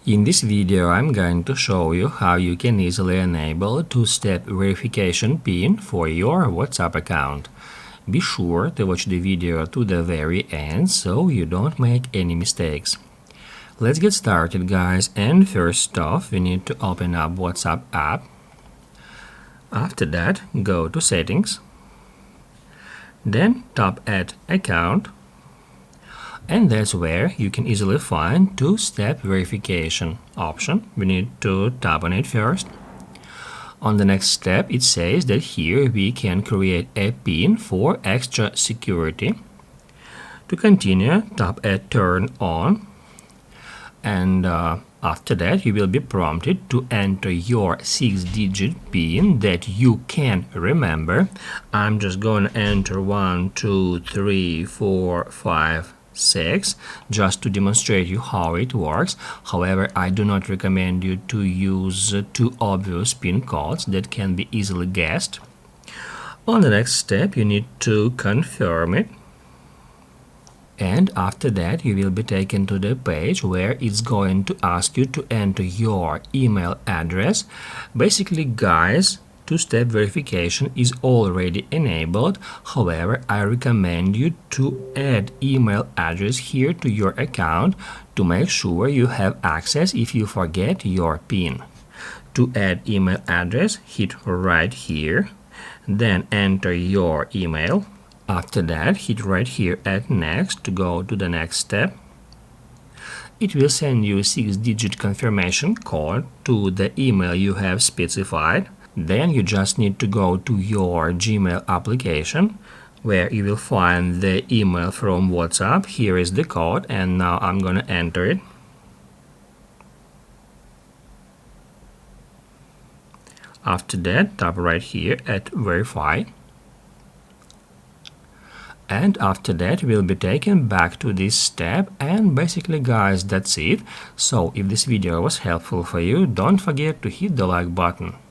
In this video, I'm going to show you how you can easily enable two-step verification PIN for your WhatsApp account. Be sure to watch the video to the very end so you don't make any mistakes. Let's get started, guys, and first off, we need to open up WhatsApp app. After that, go to Settings, then tap Add Account, and that's where you can easily find two-step verification option. We need to tap on it first. On the next step, it says that here we can create a PIN for extra security. To continue, tap at Turn On, and after that you will be prompted to enter your 6-digit PIN that you can remember. I'm just going to enter 1, 2, 3, 4, 5, 6 just to demonstrate you how it works. However, I do not recommend you to use too obvious PIN codes that can be easily guessed. On the next step, you need to confirm it. And after that, you will be taken to the page where it's going to ask you to enter your email address. Basically, guys, two-step verification is already enabled. However, I recommend you to add email address here to your account to make sure you have access if you forget your PIN. To add email address, hit right here, then enter your email. After that, hit right here at Next to go to the next step. It will send you a 6-digit confirmation code to the email you have specified. Then you just need to go to your Gmail application where you will find the email from WhatsApp. Here is the code, and now I'm going to enter it. After that, tap right here at Verify. And after that, we'll be taken back to this step, and basically, guys, that's it. So if this video was helpful for you, don't forget to hit the like button.